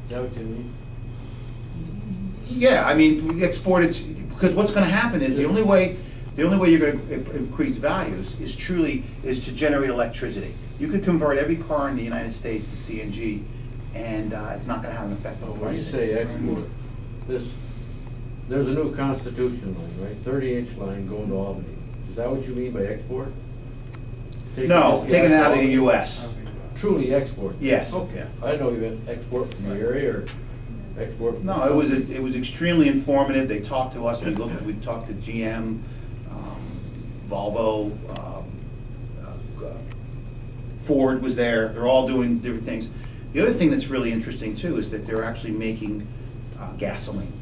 that what you mean? Yeah, I mean, we export it, because what's gonna happen is the only way you're gonna increase values is to generate electricity. You could convert every car in the United States to CNG, and it's not gonna have an effect on When you pricing. say export, there's a new Constitution line, right? 30-inch line going to Albany. Is that what you mean by export? No, taking it out of the U.S. Truly export? Yes. Okay. I didn't know you meant export from the area or export from No, it was extremely informative. They talked to us. We talked to GM, Volvo, Ford was there. They're all doing different things. The other thing that's really interesting too is that they're actually making gasoline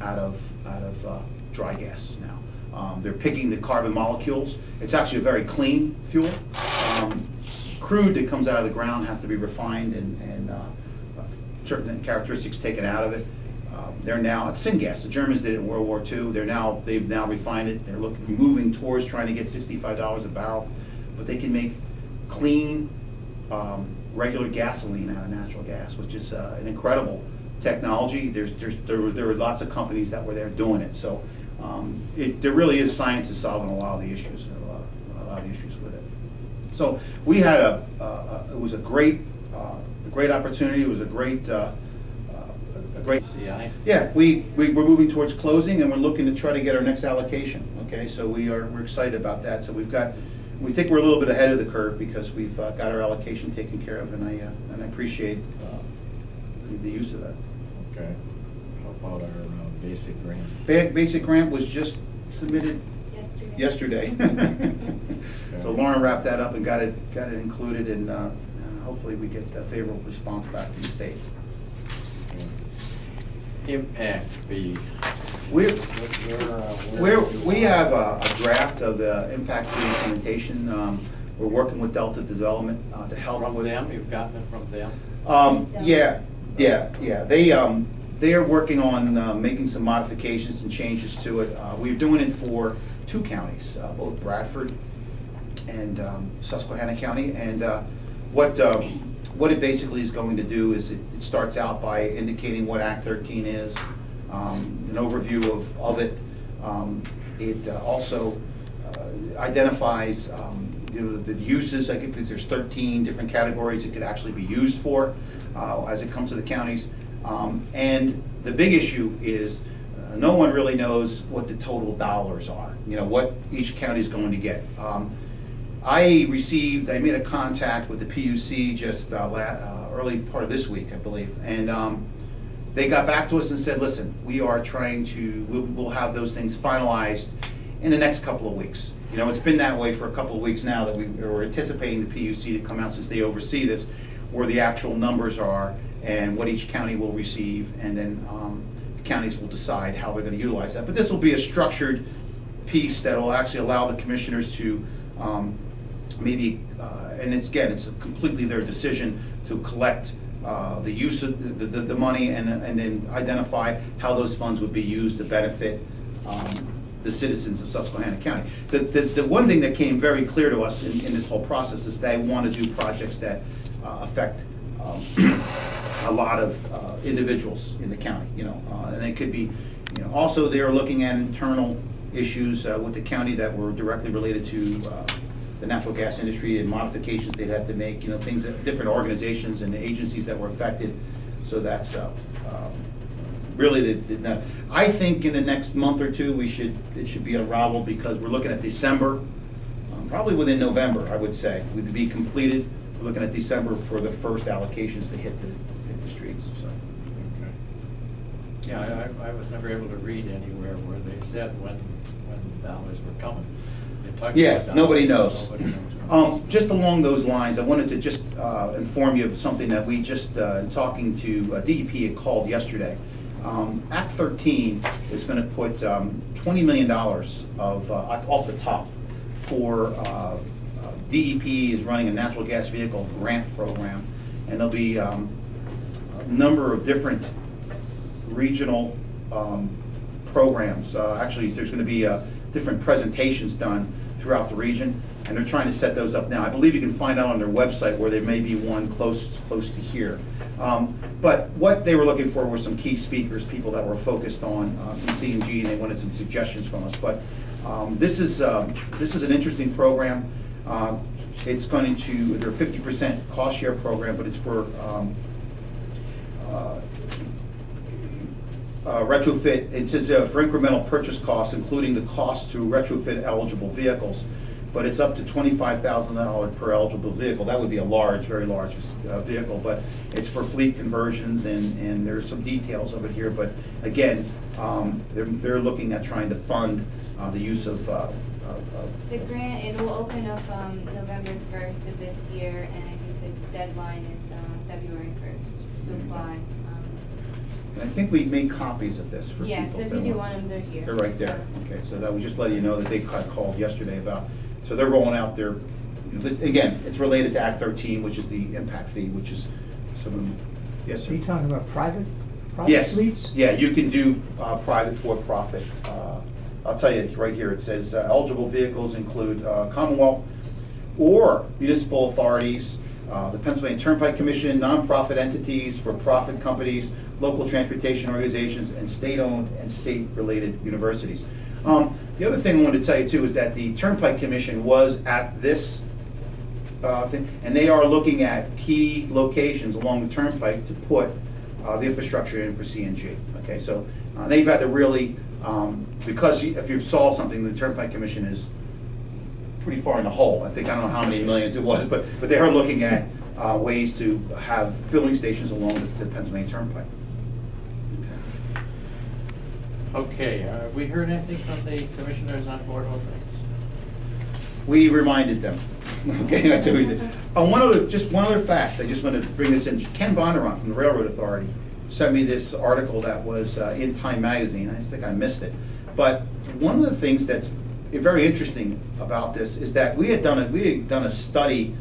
out of dry gas now. They're picking the carbon molecules. It's actually a very clean fuel. Crude that comes out of the ground has to be refined and certain characteristics taken out of it. They're now, it's syngas. The Germans did it in World War II. They've now refined it. They're moving towards trying to get $65 a barrel, but they can make clean, regular gasoline out of natural gas, which is an incredible technology. There were lots of companies that were there doing it. So there really is science is solving a lot of the issues, a lot of the issues with it. So we had it was a great opportunity. It was a great CI? Yeah, we're moving towards closing, and we're looking to try to get our next allocation. Okay, so we're excited about that. So we think we're a little bit ahead of the curve because we've got our allocation taken care of, and I appreciate the use of that. Okay. How about our basic grant? Basic grant was just submitted yesterday. So Lauren wrapped that up and got it included, and hopefully we get a favorable response back from the state. Impact fee. We have a draft of the impact fee implementation. We're working with Delta Development to help From with them? You've gotten it from them? Yeah. They are working on making some modifications and changes to it. We're doing it for 2 counties, both Bradford and Susquehanna County. And what it basically is going to do is it starts out by indicating what Act 13 is, an overview of it. It also identifies the uses. I think there's 13 different categories it could actually be used for as it comes to the counties. And the big issue is no one really knows what the total dollars are, what each county is going to get. I made a contact with the PUC just early part of this week, I believe, and they got back to us and said, listen, we are trying to, we'll have those things finalized in the next couple of weeks. It's been that way for a couple of weeks now that we're anticipating the PUC to come out, since they oversee this, where the actual numbers are and what each county will receive, and then the counties will decide how they're going to utilize that. But this will be a structured piece that will actually allow the commissioners to and it's completely their decision to collect the use of the money and then identify how those funds would be used to benefit the citizens of Susquehanna County. The one thing that came very clear to us in this whole process is they want to do projects that affect a lot of individuals in the county, and it could be, also they're looking at internal issues with the county that were directly related to the natural gas industry and modifications they'd have to make, things that different organizations and agencies that were affected. So that's really I think in the next month or two it should be unraveled, because we're looking at December, probably within November, I would say, would be completed. We're looking at December for the first allocations to hit the streets. So. Okay. Yeah, I was never able to read anywhere where they said when dollars were coming. Yeah, nobody knows. Nobody knows. Just along those lines, I wanted to just inform you of something that we just, talking to DEP, had called yesterday. Act 13 is going to put $20 million off the top for DEP is running a natural gas vehicle grant program, and there'll be a number of different regional programs. Actually, there's going to be different presentations done throughout the region. and they're trying to set those up now. I believe you can find out on their website where there may be one close to here. But what they were looking for were some key speakers, people that were focused on C&G, and they wanted some suggestions from us. But this is an interesting program. It's going to, they're a 50% cost share program, but it's for retrofit. It says for incremental purchase costs, including the cost to retrofit eligible vehicles, but it's up to $25,000 per eligible vehicle. That would be a large, very large vehicle, but it's for fleet conversions, and there's some details of it here. But again, they're looking at trying to fund the use of the grant. It will open up November 1st of this year, and I think the deadline is February 1st to apply. And I think we made copies of this for yeah, people. Yeah, so if you do want them, they're here. They're right there. Okay, so that was just letting you know that they called yesterday about, so they're rolling out their, again, it's related to Act 13, which is the impact fee, which is some of them. Yes, sir? Are you talking about private yes. fleets? Yeah, you can do private for-profit. I'll tell you right here, it says eligible vehicles include Commonwealth or municipal authorities, the Pennsylvania Turnpike Commission, nonprofit entities, for-profit companies, local transportation organizations, and state-owned and state-related universities. The other thing I wanted to tell you too is that the Turnpike Commission was at this thing, and they are looking at key locations along the Turnpike to put the infrastructure in for CNG. Okay, so they've had to really, because if you've solved something, the Turnpike Commission is pretty far in the hole. I think, I don't know how many millions it was, but they are looking at ways to have filling stations along the Pennsylvania Turnpike. Okay, have we heard anything from the commissioners on board openings? We reminded them. Okay, that's what we did. Just one other fact, I just want to bring this in. Ken Bondurant from the Railroad Authority sent me this article that was in Time Magazine. I just think I missed it. But one of the things that's very interesting about this is that we had done a study,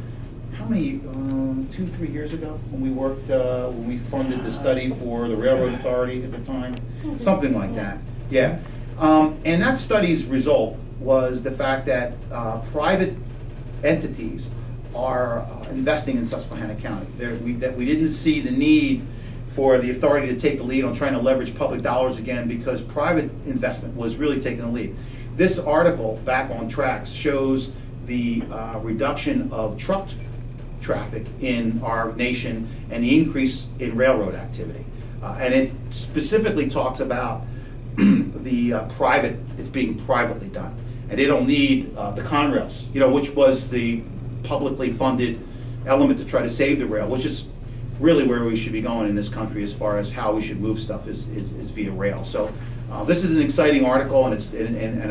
how many, 2-3 years ago, when we worked, when we funded the study for the Railroad Authority at the time, something like that. Yeah, and that study's result was the fact that private entities are investing in Susquehanna County. That we didn't see the need for the authority to take the lead on trying to leverage public dollars again, because private investment was really taking the lead. This article, Back on Tracks, shows the reduction of truck traffic in our nation and the increase in railroad activity. And it specifically talks about the it's being privately done. And they don't need the Conrails, which was the publicly funded element to try to save the rail, which is really where we should be going in this country as far as how we should move stuff is via rail. So this is an exciting article, and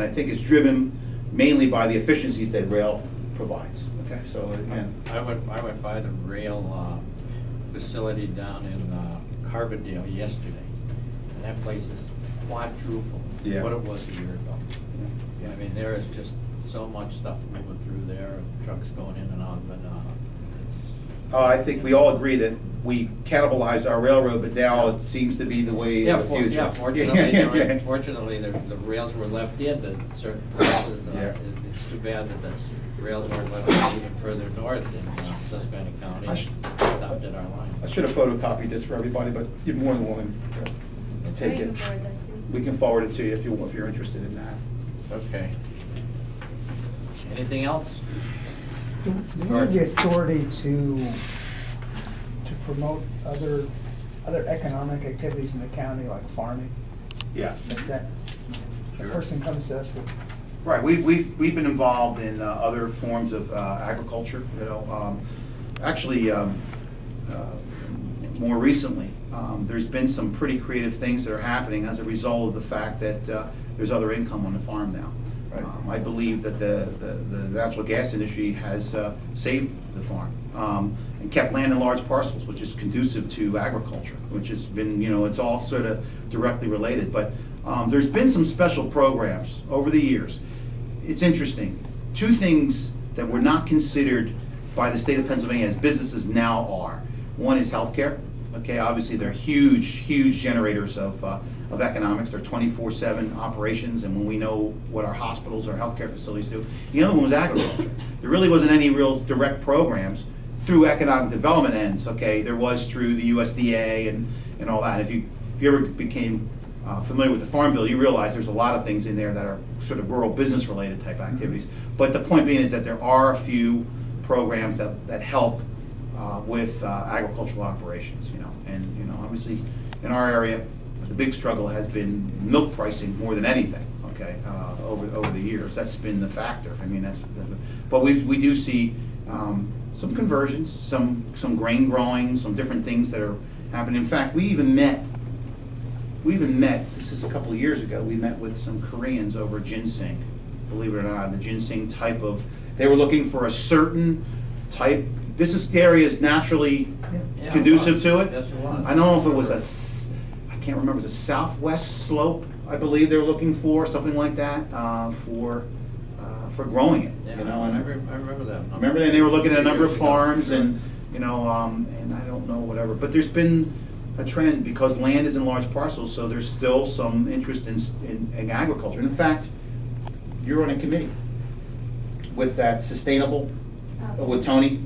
I think it's driven mainly by the efficiencies that rail provides. Okay, so again, I went by the rail facility down in Carbondale yesterday, and that place is quadruple what it was a year ago. Yeah. I mean, there is just so much stuff moving through there, trucks going in and out, but I think we all agree that we cannibalized our railroad, but now it seems to be the way of the future. Yeah, fortunately, the rails were left in at certain places. It's too bad that the rails weren't left in even further north in Susquehanna County. Stopped at our line. I should have photocopied this for everybody, but you're more than willing to take it. We can forward it to you if you're interested in that. Okay. Anything else? Do we have the authority to promote other economic activities in the county, like farming? Yeah. Is that a person comes to us with? Right. We've been involved in other forms of agriculture. Actually, more recently, there's been some pretty creative things that are happening as a result of the fact that there's other income on the farm now. Right. I believe that the natural gas industry has saved the farm and kept land in large parcels, which is conducive to agriculture, which has been, it's all sort of directly related. But there's been some special programs over the years. It's interesting. Two things that were not considered by the state of Pennsylvania as businesses now are. One is healthcare, Okay, obviously they're huge generators of economics. They're 24/7 operations, and when we know what our hospitals, our healthcare facilities do. The other one was agriculture. There really wasn't any real direct programs through economic development ends. Okay, there was through the USDA and all that. If you ever became familiar with the Farm Bill, you realize there's a lot of things in there that are sort of rural business related type activities. But the point being is that there are a few programs that help with agricultural operations, and obviously in our area the big struggle has been milk pricing more than anything. Okay, over the years that's been the factor. I mean but we do see some conversions, some grain growing, some different things that are happening. In fact, we even met, this is a couple of years ago, we met with some Koreans over ginseng. Believe it or not, the ginseng type of, they were looking for a certain type. The area is naturally conducive to it. Yes, it was. I don't know if it was I can't remember, it was a southwest slope, I believe they were looking for, something like that, for growing it. Yeah, And I remember that. remember they were looking at a number of Years ago, farms sure. and and I don't know, whatever. But there's been a trend because land is in large parcels, so there's still some interest in agriculture. And in fact, you're on a committee with that sustainable, with Tony.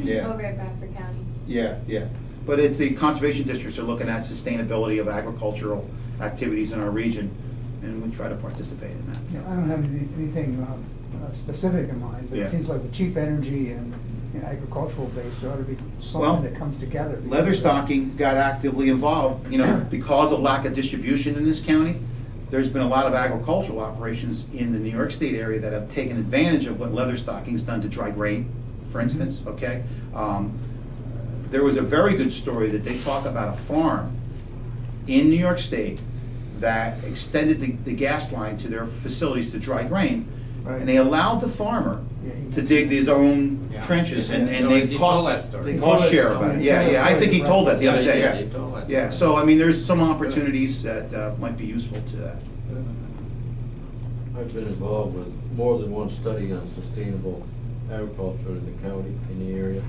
Yeah. Over at Bradford County. Yeah. But it's the conservation districts are looking at sustainability of agricultural activities in our region, and we try to participate in that. I don't have anything specific in mind, but Yeah. it seems like with cheap energy and agricultural base, there ought to be Well, something that comes together. Leather stocking got actively involved, because of lack of distribution in this county. There's been a lot of agricultural operations in the New York State area that have taken advantage of what leather stocking's done to dry grain, for instance, okay? There was a very good story that they talk about a farm in New York State that extended the gas line to their facilities to dry grain, Right. and they allowed the farmer Yeah, to dig his own Yeah. trenches, and Yeah, they he told that story. they He cost told that share story. about it. He told that Yeah, I story think he in told that the other he day, did. yeah. He told that Yeah, story. so I mean, there's some opportunities that might be useful to that. I've been involved with more than one study on sustainable agriculture in the county, in the area.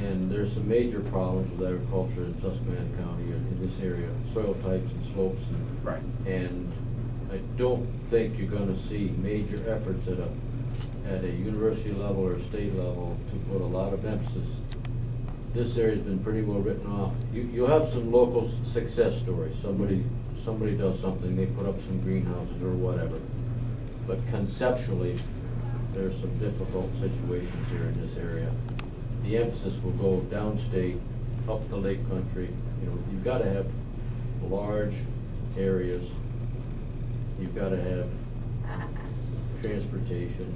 And there's some major problems with agriculture in Susquehanna County in this area, soil types and slopes. Right. And I don't think you're gonna see major efforts at a university level or state level to put a lot of emphasis. This area's been pretty well written off. You have some local success stories. Somebody does something, they put up some greenhouses or whatever. But conceptually, there's some difficult situations here in this area. The emphasis will go downstate, up the lake country. You've got to have large areas. You've got to have transportation.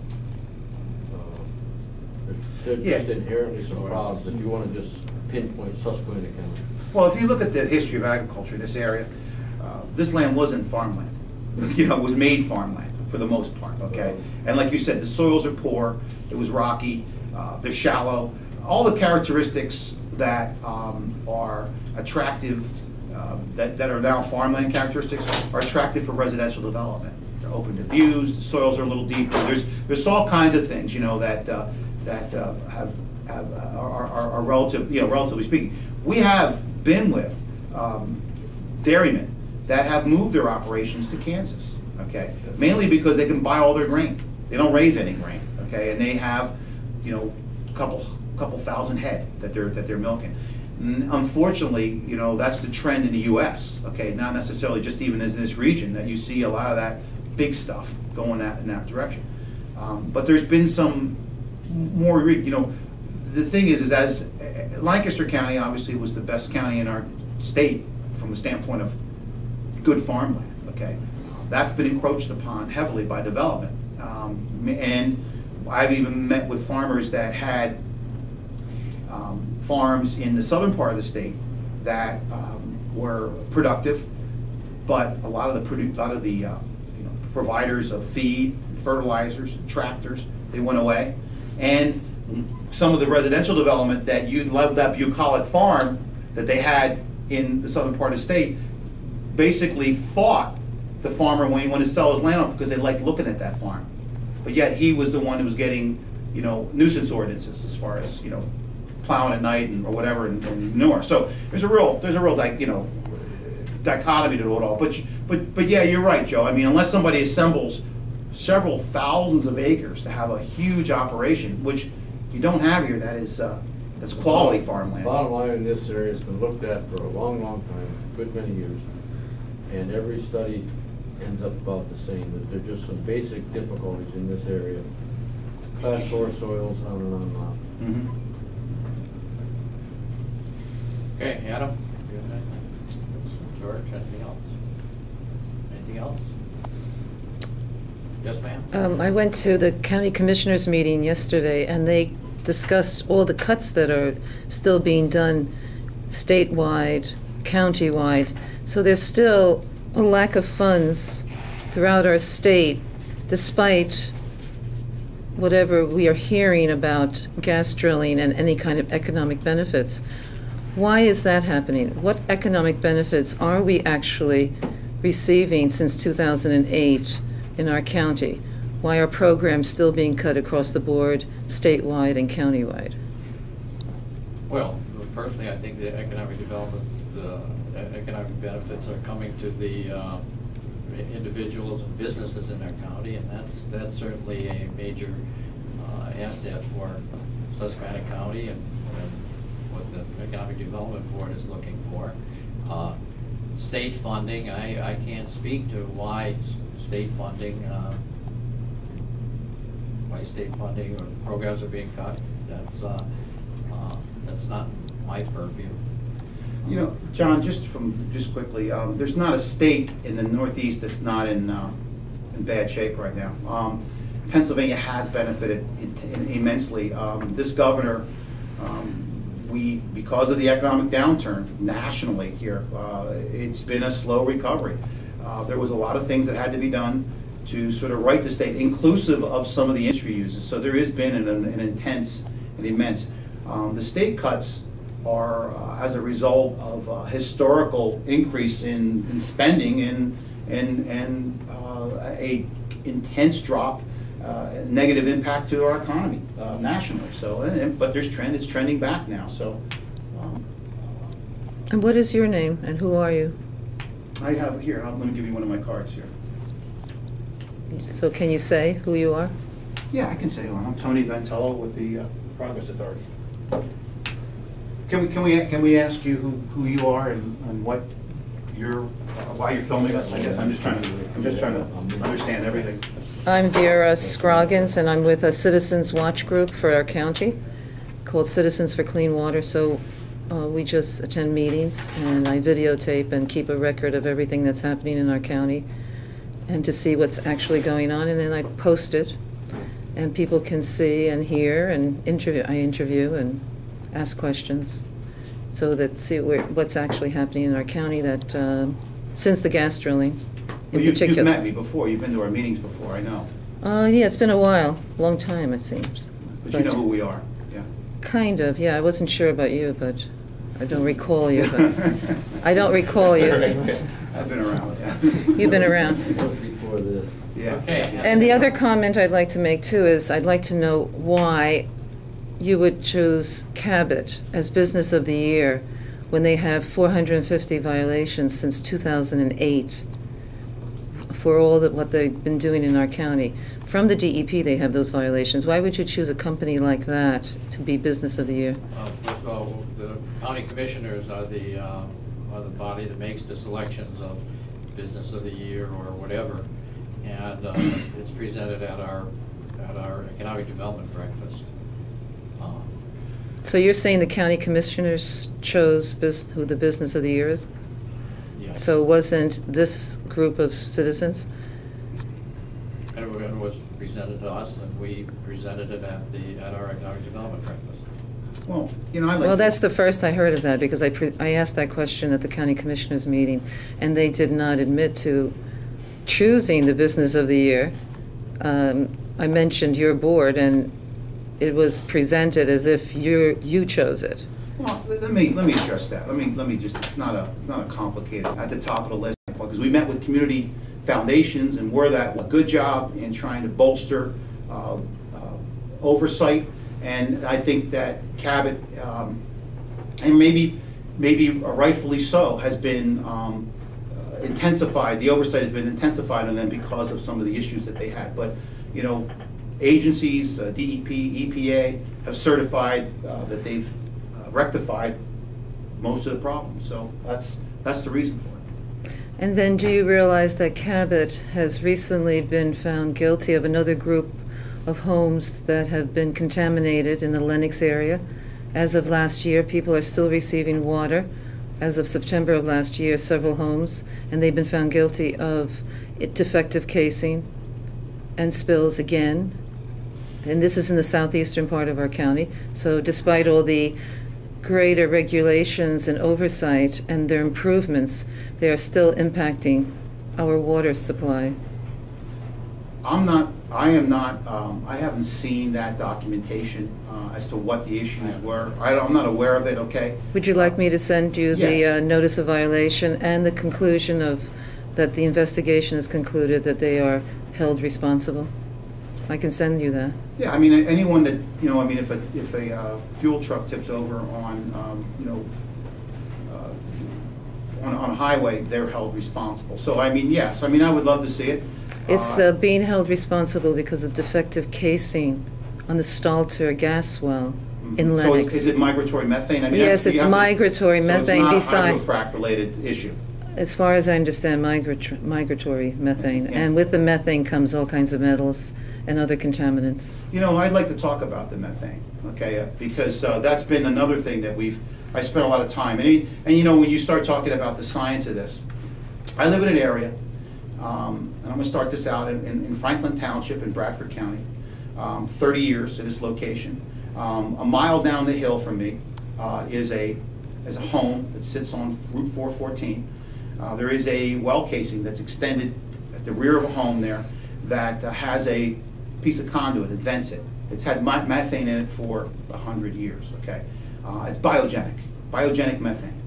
There's just inherently some problems if you want to just pinpoint Susquehanna County. Well, if you look at the history of agriculture in this area, this land wasn't farmland. It was made farmland for the most part, okay? Right. And like you said, the soils are poor, it was rocky, they're shallow. All the characteristics that are attractive, that are now farmland characteristics, are attractive for residential development. They're open to views, the soils are a little deeper. There's all kinds of things, that are relative, relatively speaking. We have been with dairymen that have moved their operations to Kansas, okay? Mainly because they can buy all their grain. They don't raise any grain, okay? And they have, a couple thousand head that they're milking. Unfortunately, that's the trend in the U.S., okay? Not necessarily just even in this region that you see a lot of that big stuff going in that direction. But there's been some more, the thing is as Lancaster County obviously was the best county in our state from the standpoint of good farmland, okay? That's been encroached upon heavily by development. And I've even met with farmers that had farms in the southern part of the state that were productive, but a lot of the providers of feed, fertilizers, tractors, they went away. And some of the residential development that that bucolic farm that they had in the southern part of the state basically fought the farmer when he wanted to sell his land off because they liked looking at that farm. But yet he was the one who was getting, nuisance ordinances as far as, plowing at night or whatever and ignore. So there's a real dichotomy to it all. But yeah, you're right, Joe. I mean, unless somebody assembles several thousands of acres to have a huge operation, which you don't have here, that's quality farmland. Bottom line in this area has been looked at for a long, long time, a good many years, and every study ends up about the same, that there are just some basic difficulties in this area. Class 4 soils, on and on and on. Okay, Adam? You have anything? George, anything else? Anything else? Yes, ma'am? I went to the county commissioners meeting yesterday, and they discussed all the cuts that are still being done statewide, countywide. So there's still a lack of funds throughout our state, despite whatever we are hearing about gas drilling and any kind of economic benefits. Why is that happening? What economic benefits are we actually receiving since 2008 in our county? Why are programs still being cut across the board, statewide and countywide? Well, personally, I think the economic development, the economic benefits are coming to the individuals and businesses in our county, and that's certainly a major asset for Susquehanna County and what the Economic Development Board is looking for. State funding, I can't speak to why state funding or programs are being cut. That's not my purview. You know, John, just quickly, there's not a state in the Northeast that's not in bad shape right now. Pennsylvania has benefited immensely. This governor, because of the economic downturn nationally here, it's been a slow recovery. There was a lot of things that had to be done to sort of right the state, inclusive of some of the industry uses. So there has been an intense and immense. The state cuts are as a result of a historical increase in spending and a intense drop, negative impact to our economy nationally. So, but it's trending back now. So. And what is your name and who are you? I have here. I'm going to give you one of my cards here. So can you say who you are? Yeah, I can say who I am. I'm Tony Ventello with the Progress Authority. Can we ask you who you are and what why you're filming us? I guess I'm just trying to understand everything. I'm Vera Scroggins, and I'm with a Citizens Watch group for our county called Citizens for Clean Water. So we just attend meetings, and I videotape and keep a record of everything that's happening in our county and to see what's actually going on, and then I post it, and people can see and hear and interview. I interview and ask questions so that see what's actually happening in our county that since the gas drilling in particular. You've met me before. You've been to our meetings before, I know. Yeah, it's been a while. Long time, it seems. But you know who we are, yeah. Kind of, yeah. I wasn't sure about you, but I don't recall you. But I don't recall you. Right. I've been around, yeah. You've been around. Before this. Yeah. Okay. And the other comment I'd like to make, too, is I'd like to know why you would choose Cabot as Business of the Year when they have 450 violations since 2008 for all what they've been doing in our county. From the DEP, they have those violations. Why would you choose a company like that to be Business of the Year? First of all, the county commissioners are the body that makes the selections of Business of the Year or whatever, and it's presented at our economic development breakfast. So you're saying the county commissioners chose who the Business of the Year is? Yes. So wasn't this group of citizens? And it was presented to us, and we presented it at our economic development breakfast. Well, you know, Well, that's the first I heard of that, because I asked that question at the county commissioners meeting, and they did not admit to choosing the Business of the Year. I mentioned your board, and it was presented as if you chose it. Well, let me address that. Let me just. It's not a complicated. At the top of the list, because we met with community foundations and were that a good job in trying to bolster oversight And I think that Cabot, and maybe rightfully so, has been intensified, the oversight has been intensified on them because of some of the issues that they had. But, you know, agencies, DEP, EPA, have certified that they've rectified most of the problems. So that's the reason for it. And then do you realize that Cabot has recently been found guilty of another group of homes that have been contaminated in the Lenox area? As of last year, people are still receiving water. As of September of last year, several homes, and they've been found guilty of defective casing and spills again. And this is in the southeastern part of our county. So despite all the greater regulations and oversight and their improvements, they are still impacting our water supply. I haven't seen that documentation as to what the issues were. I'm not aware of it, okay? Would you like me to send you the Yes. notice of violation and the conclusion of that the investigation has concluded that they are held responsible? I can send you that. Yeah, I mean, anyone that, you know, I mean, if a fuel truck tips over on, you know, on a highway, they're held responsible. So, I mean, yes, I mean, I would love to see it. It's being held responsible because of defective casing on the Stalter gas well in Lenox. So is it migratory methane? I mean, Yes, it's migratory methane beside. So it's not a hydrofrac-related issue? As far as I understand, migratory methane. Yeah. And with the methane comes all kinds of metals and other contaminants. You know, I'd like to talk about the methane, okay? Because that's been another thing that I spent a lot of time. And you know, when you start talking about the science of this, I live in an area, and I'm going to start this out in Franklin Township in Bradford County, 30 years at this location. A mile down the hill from me is a home that sits on Route 414. There is a well casing that's extended at the rear of a home there that has a piece of conduit that vents it. It's had methane in it for 100 years, okay? It's biogenic methane.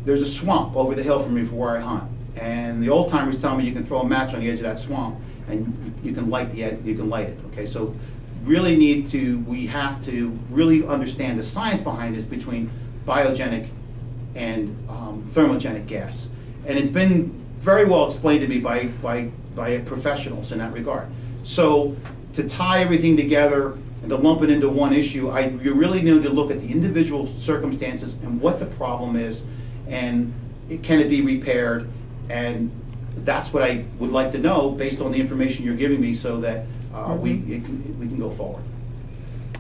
There's a swamp over the hill from me from where I hunt. And the old timers tell me you can throw a match on the edge of that swamp and you can light it, okay? So we have to really understand the science behind this between biogenic and thermogenic gas. And it's been very well explained to me by professionals in that regard. So to tie everything together and to lump it into one issue, you really need to look at the individual circumstances and what the problem is, and can it be repaired? And that's what I would like to know based on the information you're giving me, so that we can go forward.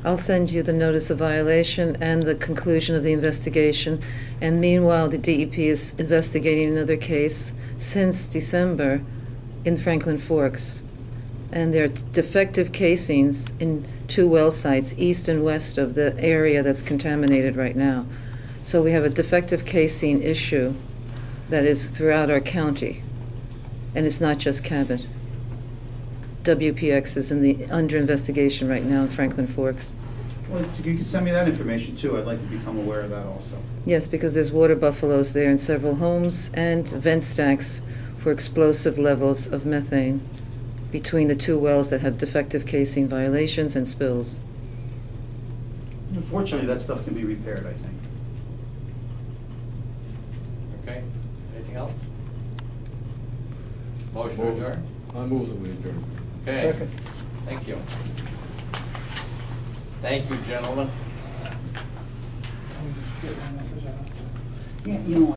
I'll send you the notice of violation and the conclusion of the investigation. And meanwhile, the DEP is investigating another case since December in Franklin Forks. And there are defective casings in 2 well sites east and west of the area that's contaminated right now. So we have a defective casing issue that is throughout our county. And it's not just Cabot. WPX is under investigation right now in Franklin Forks. Well, if you could send me that information too, I'd like to become aware of that also. Yes, because there's water buffaloes there in several homes and vent stacks for explosive levels of methane between the 2 wells that have defective casing violations and spills. Unfortunately, that stuff can be repaired, I think. Okay, anything else? Motion to adjourn? I move that we adjourn. Okay. Second. Thank you. Thank you, gentlemen. Yeah, you know.